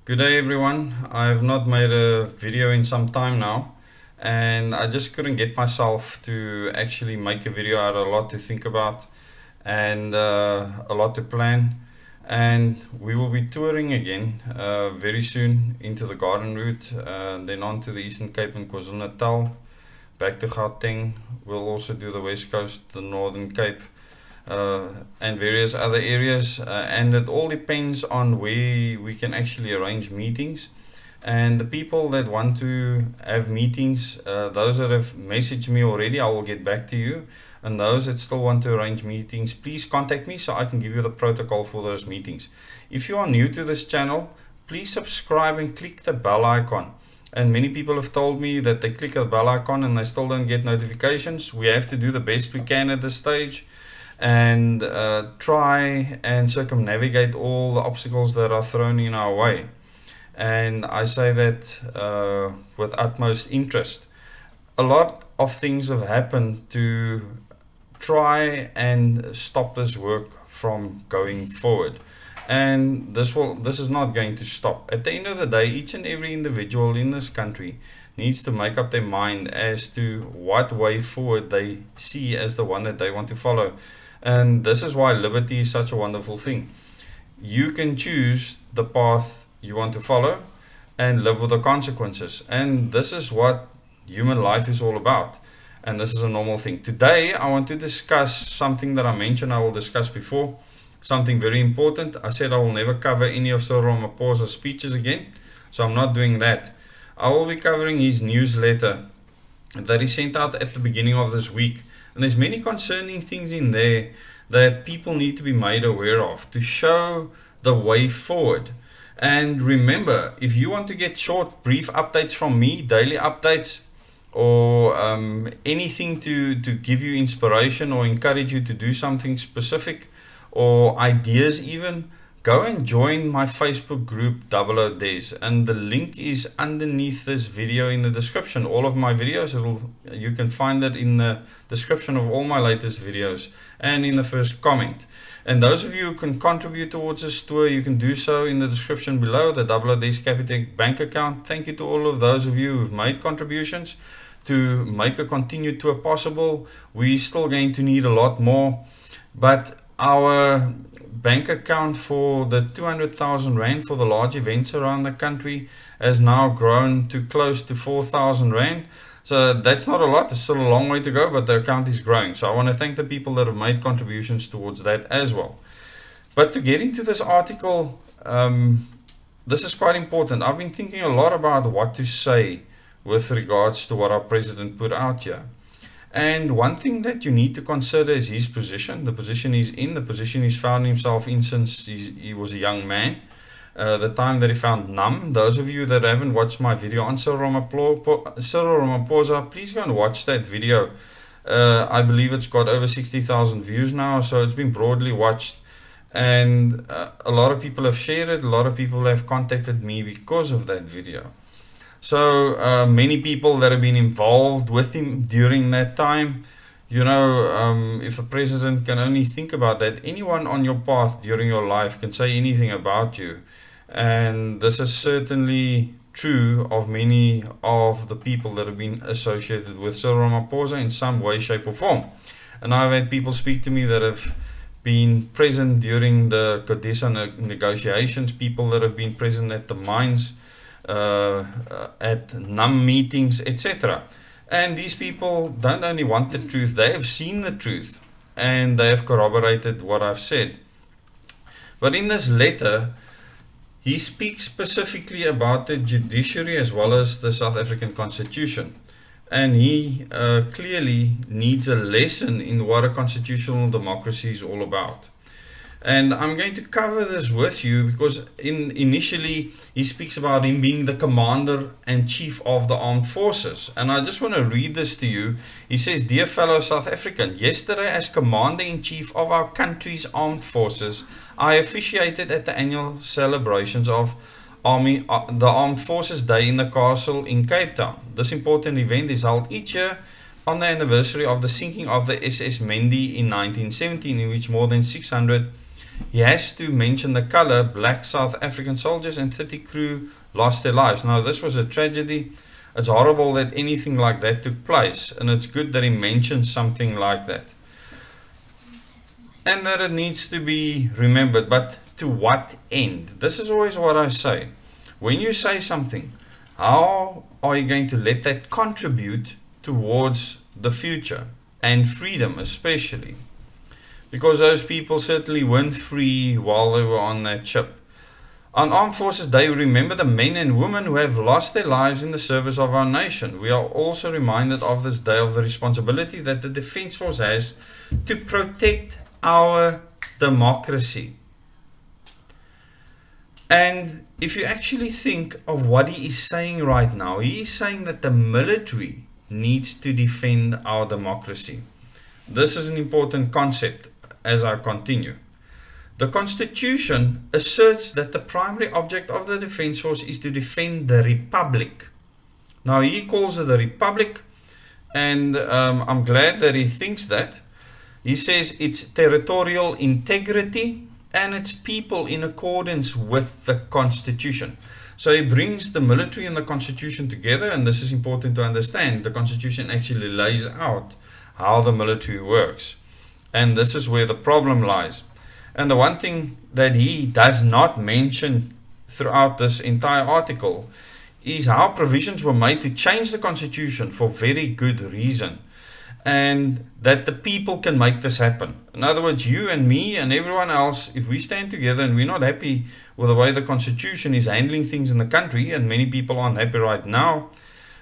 Good day everyone. I have not made a video in some time now, and I just couldn't get myself to actually make a video. I had a lot to think about and a lot to plan, and we will be touring again very soon into the Garden Route, then on to the Eastern Cape and KwaZulu-Natal, back to Gauteng. We'll also do the West Coast, the Northern Cape, and various other areas, and it all depends on where we can actually arrange meetings. And the people that want to have meetings, those that have messaged me already, I will get back to you. And those that still want to arrange meetings, please contact me so I can give you the protocol for those meetings. If you are new to this channel, please subscribe and click the bell icon. And many people have told me that they click the bell icon and they still don't get notifications. We have to do the best we can at this stage and try and circumnavigate all the obstacles that are thrown in our way. And I say that with utmost interest. A lot of things have happened to try and stop this work from going forward, and this is not going to stop. At the end of the day, each and every individual in this country needs to make up their mind as to what way forward they see as the one that they want to follow. And this is why liberty is such a wonderful thing. You can choose the path you want to follow and live with the consequences. And this is what human life is all about. And this is a normal thing. Today, I want to discuss something that I mentioned I will discuss before. Something very important. I said I will never cover any of Cyril Ramaphosa's speeches again. So I'm not doing that. I will be covering his newsletter that he sent out at the beginning of this week. And there's many concerning things in there that people need to be made aware of to show the way forward. And remember, if you want to get short, brief updates from me, daily updates, or anything to give you inspiration or encourage you to do something specific, or ideas even, go and join my Facebook group, Double O Des, and the link is underneath this video in the description. All of my videos, you can find it in the description of all my latest videos and in the first comment. And those of you who can contribute towards this tour, you can do so in the description below, the Double O Des Capitec bank account. Thank you to all of those of you who've made contributions to make a continued tour possible. We're still going to need a lot more, but our bank account for the 200,000 Rand for the large events around the country has now grown to close to 4,000 Rand. So that's not a lot, it's still a long way to go, but the account is growing. So I want to thank the people that have made contributions towards that as well. But to get into this article, this is quite important. I've been thinking a lot about what to say with regards to what our president put out here. And one thing that you need to consider is his position, the position he's in, the position he's found himself in since he was a young man, the time that he found NAM. Those of you that haven't watched my video on Cyril Ramaphosa, please go and watch that video. I believe it's got over 60,000 views now, so it's been broadly watched. And a lot of people have shared it, a lot of people have contacted me because of that video. So many people that have been involved with him during that time, you know, if a president can only think about that, anyone on your path during your life can say anything about you. And this is certainly true of many of the people that have been associated with Cyril Ramaphosa in some way, shape or form. And I've had people speak to me that have been present during the CODESA negotiations, people that have been present at the mines, at NAM meetings, etc. And these people don't only want the truth, they have seen the truth and they have corroborated what I've said. But in this letter, he speaks specifically about the judiciary as well as the South African Constitution. And he clearly needs a lesson in what a constitutional democracy is all about. And I'm going to cover this with you because initially he speaks about him being the commander and chief of the armed forces. And I just want to read this to you. He says, "Dear fellow South African, yesterday as commander-in-chief of our country's armed forces, I officiated at the annual celebrations of the Armed Forces Day in the Castle in Cape Town. This important event is held each year on the anniversary of the sinking of the SS Mendi in 1917, in which more than 600 he has to mention the color. Black South African soldiers and 30 crew lost their lives. Now, this was a tragedy. It's horrible that anything like that took place, and it's good that he mentioned something like that. And that it needs to be remembered, but to what end? This is always what I say. When you say something, how are you going to let that contribute towards the future and freedom especially? Because those people certainly weren't free while they were on that ship. On Armed Forces Day, we remember the men and women who have lost their lives in the service of our nation. We are also reminded of this day of the responsibility that the Defence Force has to protect our democracy. And if you actually think of what he is saying right now, he is saying that the military needs to defend our democracy. This is an important concept as I continue. The Constitution asserts that the primary object of the Defence Force is to defend the Republic. Now he calls it the Republic, and I'm glad that he thinks that. He says its territorial integrity and its people in accordance with the Constitution. So he brings the military and the Constitution together, and this is important to understand. The Constitution actually lays out how the military works. And this is where the problem lies. And the one thing that he does not mention throughout this entire article is how provisions were made to change the Constitution for very good reason. And that the people can make this happen. In other words, you and me and everyone else, if we stand together and we're not happy with the way the Constitution is handling things in the country, and many people aren't happy right now,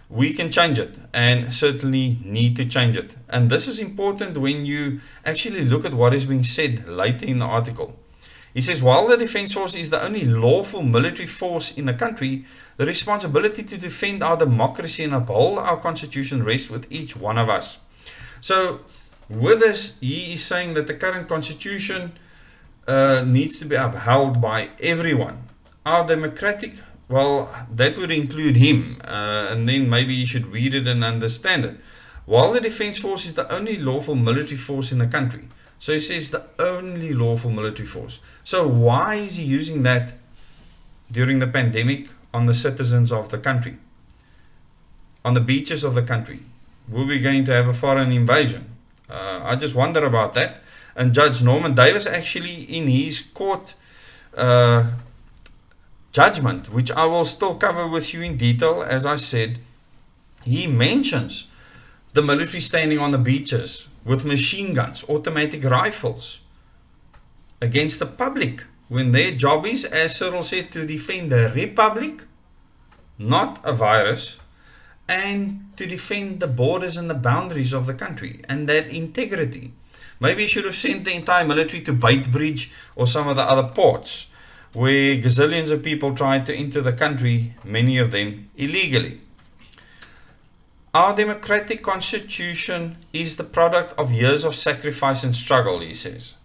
we can change it, and certainly need to change it. And this is important when you actually look at what is being said later in the article. He says, while the Defence Force is the only lawful military force in the country, the responsibility to defend our democracy and uphold our Constitution rests with each one of us. So with this, he is saying that the current Constitution needs to be upheld by everyone. Our democratic, well, that would include him, and then maybe he should read it and understand it. While the Defence Force is the only lawful military force in the country. So he says the only lawful military force. So why is he using that during the pandemic on the citizens of the country? On the beaches of the country? Were we going to have a foreign invasion? I just wonder about that. And Judge Norman Davis actually in his court judgment, which I will still cover with you in detail, as I said, he mentions the military standing on the beaches with machine guns, automatic rifles against the public, when their job is, as Cyril said, to defend the Republic, not a virus, and to defend the borders and the boundaries of the country and that integrity. Maybe he should have sent the entire military to Beitbridge or some of the other ports where gazillions of people tried to enter the country, many of them illegally. Our democratic constitution is the product of years of sacrifice and struggle, he says.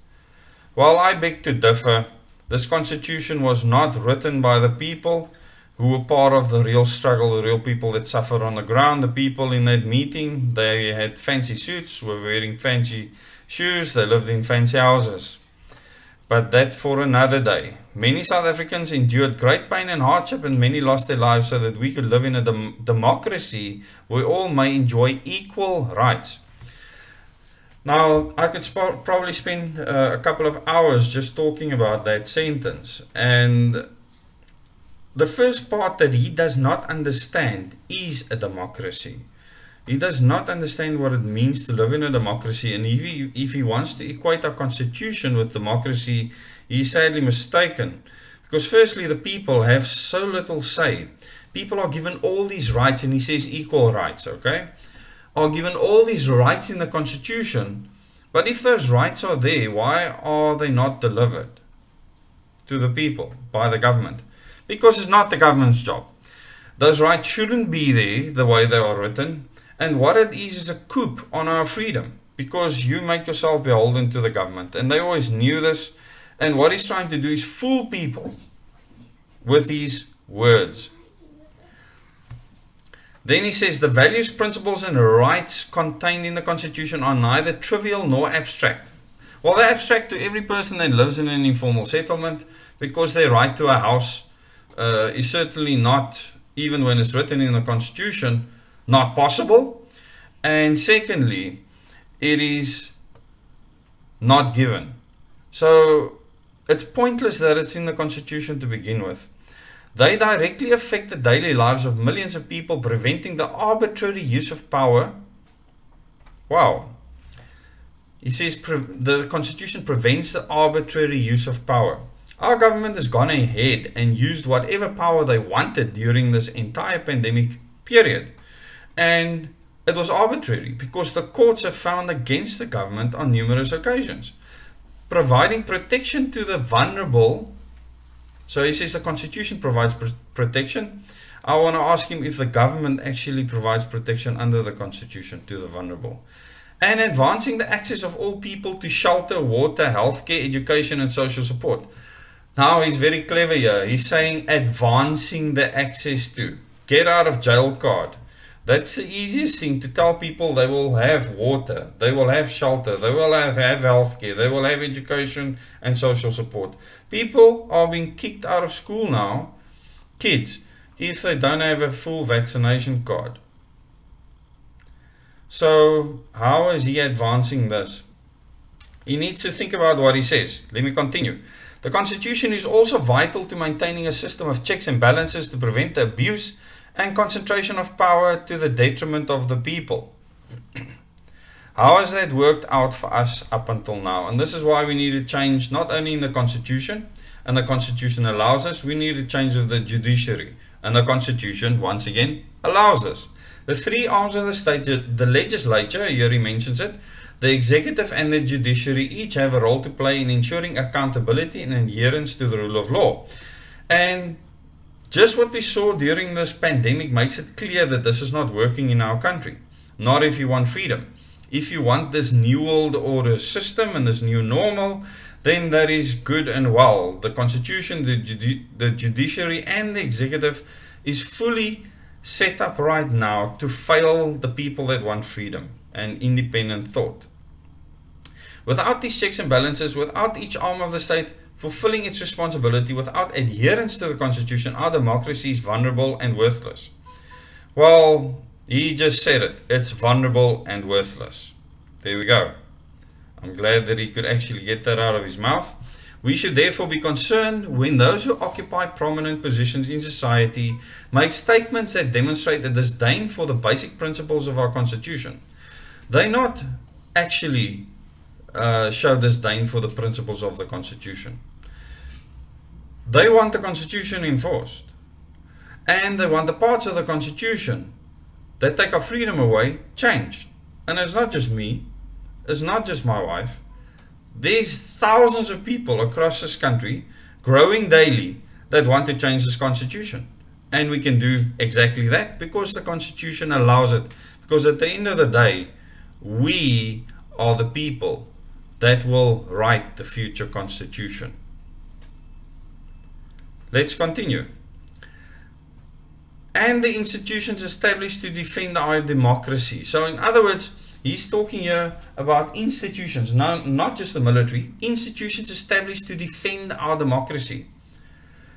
While I beg to differ, this constitution was not written by the people who were part of the real struggle, the real people that suffered on the ground. The people in that meeting, they had fancy suits, were wearing fancy shoes, they lived in fancy houses. But that for another day. Many South Africans endured great pain and hardship, and many lost their lives so that we could live in a democracy where all may enjoy equal rights. Now, I could probably spend a couple of hours just talking about that sentence. And the first part that he does not understand is a democracy. He does not understand what it means to live in a democracy, and if he wants to equate our constitution with democracy, he is sadly mistaken. Because firstly, the people have so little say. People are given all these rights, and he says equal rights, okay? Are given all these rights in the constitution, but if those rights are there, why are they not delivered to the people by the government? Because it's not the government's job. Those rights shouldn't be there the way they are written. And what it is a coup on our freedom, because you make yourself beholden to the government. And they always knew this. And what he's trying to do is fool people with these words. Then he says the values, principles and rights contained in the Constitution are neither trivial nor abstract. Well, they abstract to every person that lives in an informal settlement, because their right to a house is certainly not, even when it's written in the Constitution, not possible. And secondly, it is not given. So it's pointless that it's in the Constitution to begin with. They directly affect the daily lives of millions of people, preventing the arbitrary use of power. Wow. He says the Constitution prevents the arbitrary use of power. Our government has gone ahead and used whatever power they wanted during this entire pandemic period. And it was arbitrary because the courts have found against the government on numerous occasions. Providing protection to the vulnerable. So he says the Constitution provides protection. I want to ask him if the government actually provides protection under the Constitution to the vulnerable. And advancing the access of all people to shelter, water, healthcare, education, and social support. Now he's very clever here. He's saying advancing the access to. Get out of jail card. That's the easiest thing, to tell people they will have water, they will have shelter, they will have healthcare, they will have education and social support. People are being kicked out of school now, kids, if they don't have a full vaccination card. So how is he advancing this? He needs to think about what he says. Let me continue. The Constitution is also vital to maintaining a system of checks and balances to prevent the abuse and concentration of power to the detriment of the people. How has that worked out for us up until now? And this is why we need to change, not only in the Constitution, and the Constitution allows us, we need to change with the judiciary. And the Constitution, once again, allows us. The three arms of the state, the legislature, here he mentions it, the executive and the judiciary, each have a role to play in ensuring accountability and adherence to the rule of law. And just what we saw during this pandemic makes it clear that this is not working in our country. Not if you want freedom. If you want this new world order system and this new normal, then that is good and well. The Constitution, the judiciary and the executive is fully set up right now to fail the people that want freedom and independent thought. Without these checks and balances, without each arm of the state fulfilling its responsibility, without adherence to the Constitution, our democracy is vulnerable and worthless. Well, he just said it. It's vulnerable and worthless. There we go. I'm glad that he could actually get that out of his mouth. We should therefore be concerned when those who occupy prominent positions in society make statements that demonstrate a disdain for the basic principles of our Constitution. They not actually show disdain for the principles of the Constitution. They want the Constitution enforced. And they want the parts of the Constitution that take our freedom away changed. And it's not just me. It's not just my wife. There's thousands of people across this country growing daily that want to change this Constitution. And we can do exactly that because the Constitution allows it. Because at the end of the day, we are the people that will write the future Constitution. Let's continue. And the institutions established to defend our democracy. So in other words, he's talking here about institutions, not just the military, institutions established to defend our democracy.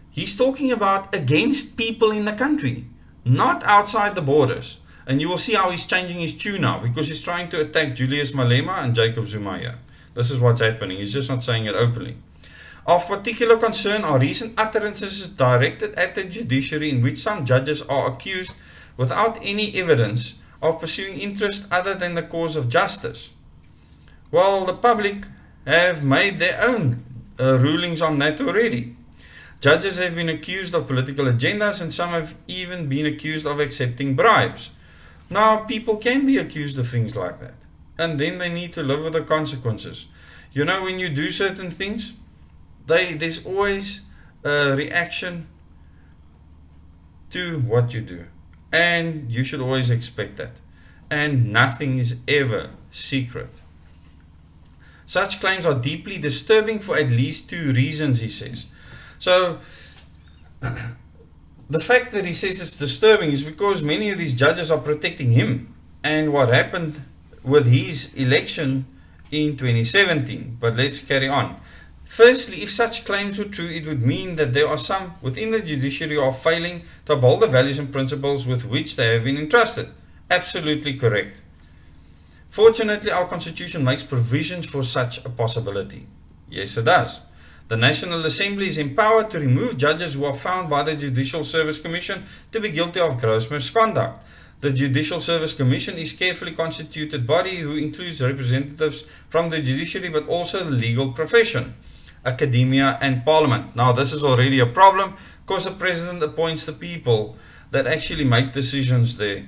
He's talking about against people in the country, not outside the borders. And you will see how he's changing his tune now, because he's trying to attack Julius Malema and Jacob Zuma here. This is what's happening. He's just not saying it openly. Of particular concern are recent utterances directed at the judiciary in which some judges are accused without any evidence of pursuing interest other than the cause of justice. Well, the public have made their own rulings on that already. Judges have been accused of political agendas, and some have even been accused of accepting bribes. Now, people can be accused of things like that, and then they need to live with the consequences. You know, when you do certain things, there's always a reaction to what you do. And you should always expect that. And nothing is ever secret. Such claims are deeply disturbing for at least two reasons, he says. So, the fact that he says it's disturbing is because many of these judges are protecting him. And what happened with his election in 2017. But let's carry on. Firstly, if such claims were true, it would mean that there are some within the judiciary who are failing to uphold the values and principles with which they have been entrusted. Absolutely correct. Fortunately, our Constitution makes provisions for such a possibility. Yes, it does. The National Assembly is empowered to remove judges who are found by the Judicial Service Commission to be guilty of gross misconduct. The Judicial Service Commission is a carefully constituted body who includes representatives from the judiciary but also the legal profession, academia and parliament. Now this is already a problem because the president appoints the people that actually make decisions there.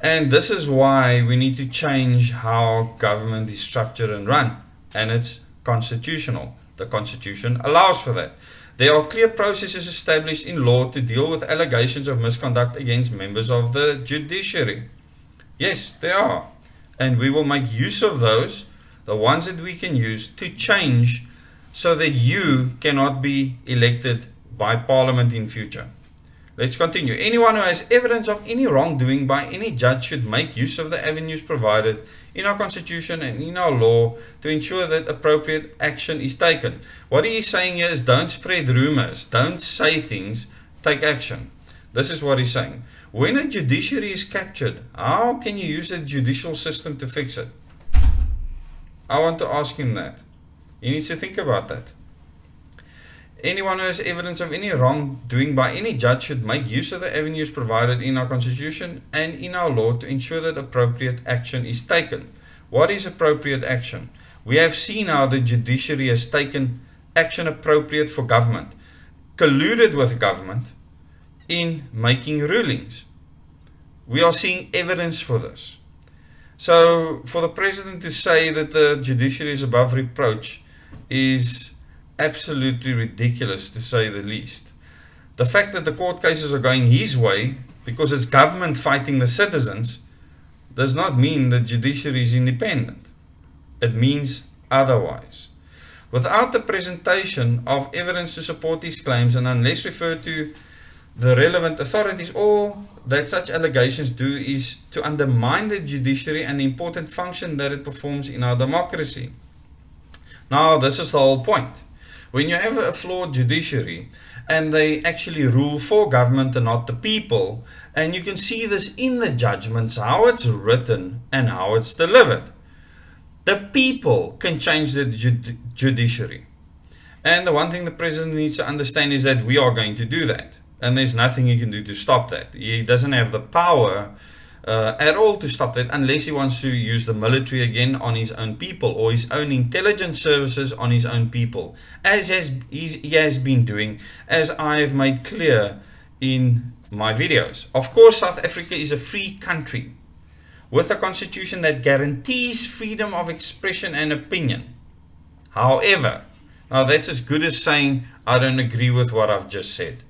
And this is why we need to change how government is structured and run. And it's constitutional. The Constitution allows for that. There are clear processes established in law to deal with allegations of misconduct against members of the judiciary. Yes, there are. And we will make use of those, the ones that we can use, to change so that you cannot be elected by Parliament in future. Let's continue. Anyone who has evidence of any wrongdoing by any judge should make use of the avenues provided in our Constitution and in our law to ensure that appropriate action is taken. What he is saying here is don't spread rumors, don't say things, take action. This is what he's saying. When a judiciary is captured, how can you use the judicial system to fix it? I want to ask him that. He needs to think about that. Anyone who has evidence of any wrongdoing by any judge should make use of the avenues provided in our Constitution and in our law to ensure that appropriate action is taken. What is appropriate action? We have seen how the judiciary has taken action appropriate for government, colluded with government in making rulings. We are seeing evidence for this. So for the president to say that the judiciary is above reproach is absolutely ridiculous, to say the least. The fact that the court cases are going his way because it's government fighting the citizens does not mean the judiciary is independent. It means otherwise. Without the presentation of evidence to support these claims and unless referred to the relevant authorities, all that such allegations do is to undermine the judiciary and the important function that it performs in our democracy. Now, this is the whole point. When you have a flawed judiciary and they actually rule for government and not the people, and you can see this in the judgments, how it's written and how it's delivered. The people can change the judiciary. And the one thing the president needs to understand is that we are going to do that. And there's nothing he can do to stop that. He doesn't have the power at all to stop that unless he wants to use the military again on his own people or his own intelligence services on his own people, as he has been doing, as I have made clear in my videos. Of course, South Africa is a free country with a constitution that guarantees freedom of expression and opinion. However, now that's as good as saying I don't agree with what I've just said.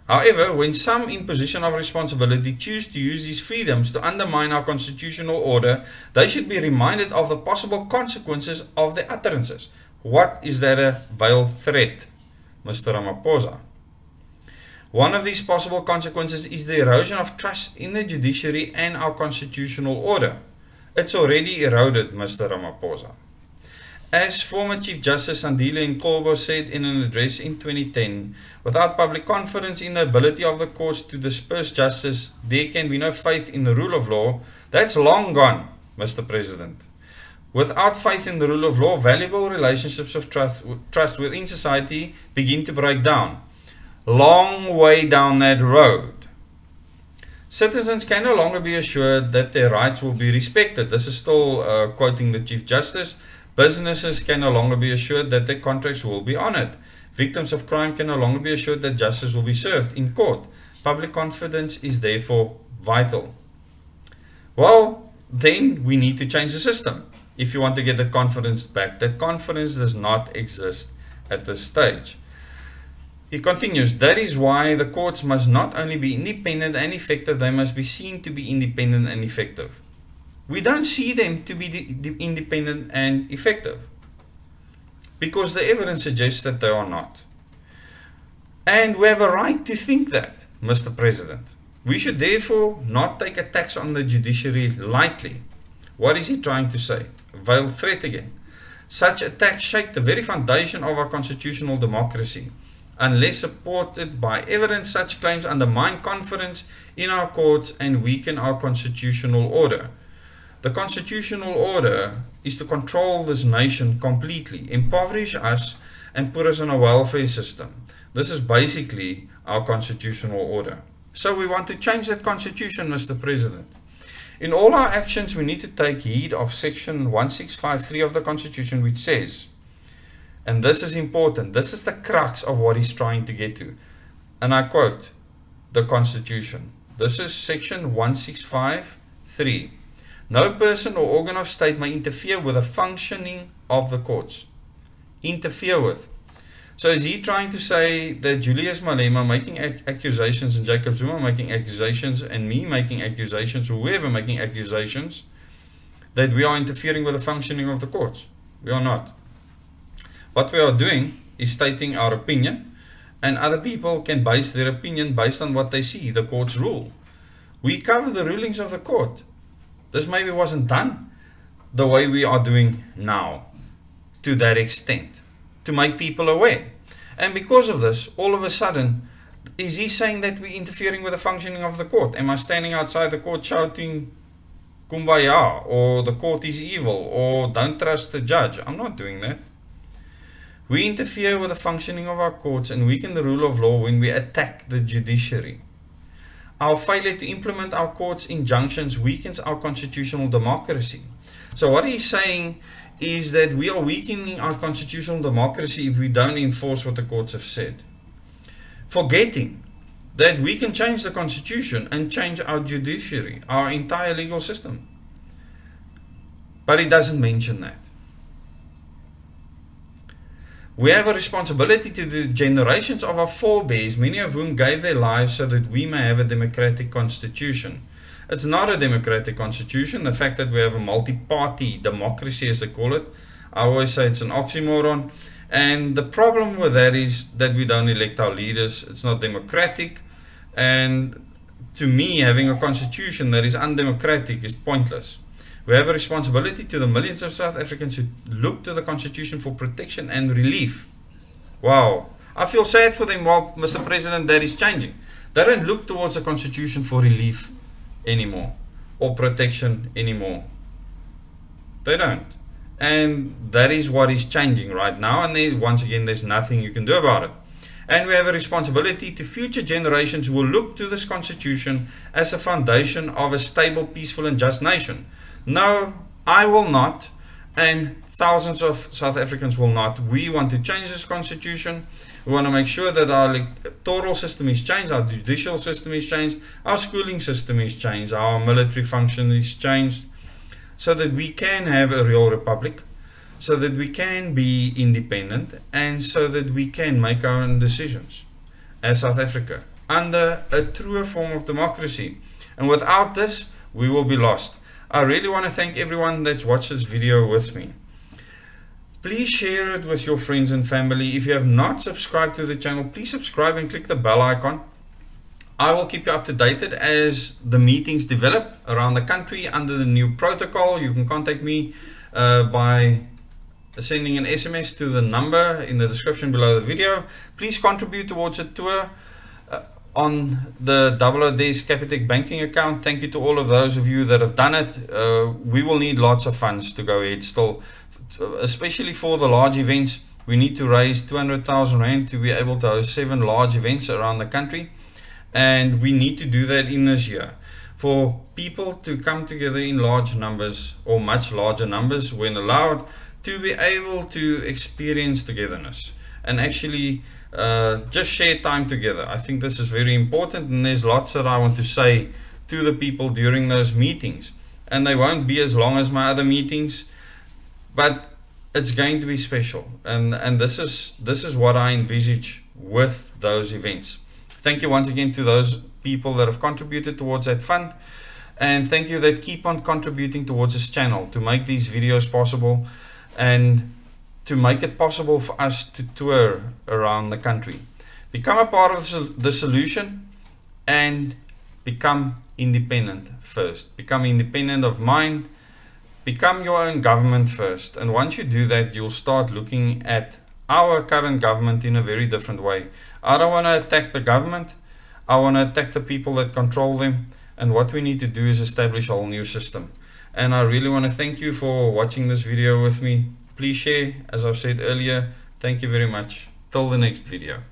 However, when some in position of responsibility choose to use these freedoms to undermine our constitutional order, they should be reminded of the possible consequences of their utterances. What is that a veiled threat, Mr. Ramaphosa? One of these possible consequences is the erosion of trust in the judiciary and our constitutional order. It's already eroded, Mr. Ramaphosa. As former Chief Justice Sandile Nkobo said in an address in 2010, without public confidence in the ability of the courts to disperse justice, there can be no faith in the rule of law. That's long gone, Mr. President. Without faith in the rule of law, valuable relationships of trust within society begin to break down. Long way down that road. Citizens can no longer be assured that their rights will be respected. This is still quoting the Chief Justice. Businesses can no longer be assured that their contracts will be honored. Victims of crime can no longer be assured that justice will be served in court. Public confidence is therefore vital. Well, then we need to change the system if you want to get the confidence back. That confidence does not exist at this stage. He continues, that is why the courts must not only be independent and effective, they must be seen to be independent and effective. We don't see them to be independent and effective because the evidence suggests that they are not. And we have a right to think that, Mr. President. We should therefore not take attacks on the judiciary lightly. What is he trying to say? veiled threat again. Such attacks shake the very foundation of our constitutional democracy. Unless supported by evidence, such claims undermine confidence in our courts and weaken our constitutional order. The constitutional order is to control this nation completely, impoverish us, and put us in a welfare system. This is basically our constitutional order. So we want to change that constitution, Mr. President. In all our actions, we need to take heed of section 1653 of the Constitution, which says, and this is important, this is the crux of what he's trying to get to, and I quote the Constitution. This is section 1653. No person or organ of state may interfere with the functioning of the courts. Interfere with. So is he trying to say that Julius Malema making accusations and Jacob Zuma making accusations and me making accusations, or whoever making accusations, that we are interfering with the functioning of the courts? We are not. What we are doing is stating our opinion, and other people can base their opinion based on what they see the courts rule. We cover the rulings of the court. This maybe wasn't done the way we are doing now, to that extent, to make people aware. And because of this, all of a sudden, is he saying that we're interfering with the functioning of the court? Am I standing outside the court shouting kumbaya, or the court is evil, or don't trust the judge? I'm not doing that. We interfere with the functioning of our courts and weaken the rule of law when we attack the judiciary. Our failure to implement our court's injunctions weakens our constitutional democracy. So what he's saying is that we are weakening our constitutional democracy if we don't enforce what the courts have said. Forgetting that we can change the constitution and change our judiciary, our entire legal system. But he doesn't mention that. We have a responsibility to the generations of our forebears, many of whom gave their lives so that we may have a democratic constitution. It's not a democratic constitution. The fact that we have a multi-party democracy, as they call it, I always say it's an oxymoron. And the problem with that is that we don't elect our leaders. It's not democratic. And to me, having a constitution that is undemocratic is pointless. We have a responsibility to the millions of South Africans who look to the Constitution for protection and relief. Wow. I feel sad for them. Well, Mr. President, that is changing. They don't look towards the Constitution for relief anymore, or protection anymore. They don't. And that is what is changing right now. And once again, there's nothing you can do about it. And we have a responsibility to future generations who will look to this Constitution as a foundation of a stable, peaceful and just nation. No, I will not, and thousands of South Africans will not. We want to change this Constitution. We want to make sure that our electoral system is changed, our judicial system is changed, our schooling system is changed, our military function is changed, so that we can have a real republic, so that we can be independent, and so that we can make our own decisions as South Africa under a truer form of democracy. And without this, we will be lost. I really want to thank everyone that's watched this video with me. Please share it with your friends and family. If you have not subscribed to the channel, please subscribe and click the bell icon. I will keep you up to date as the meetings develop around the country under the new protocol. You can contact me by sending an SMS to the number in the description below the video. Please contribute towards a tour on the Double Odes Capitec banking account. Thank you to all of those of you that have done it. We will need lots of funds to go ahead still, especially for the large events. We need to raise 200,000 Rand to be able to host 7 large events around the country, and we need to do that in this year. For people to come together in large numbers, or much larger numbers when allowed, to be able to experience togetherness and actually just share time together. I think this is very important, and there's lots that I want to say to the people during those meetings, and they won't be as long as my other meetings, but it's going to be special, and this is what I envisage with those events. Thank you once again to those people that have contributed towards that fund, and thank you that keep on contributing towards this channel to make these videos possible and to make it possible for us to tour around the country. Become a part of the solution and become independent first. Become independent of mind Become your own government first, and once you do that, you'll start looking at our current government in a very different way. I don't want to attack the government, I want to attack the people that control them, and what we need to do is establish a whole new system. And I really want to thank you for watching this video with me. Please share, as I've said earlier. Thank you very much. Till the next video.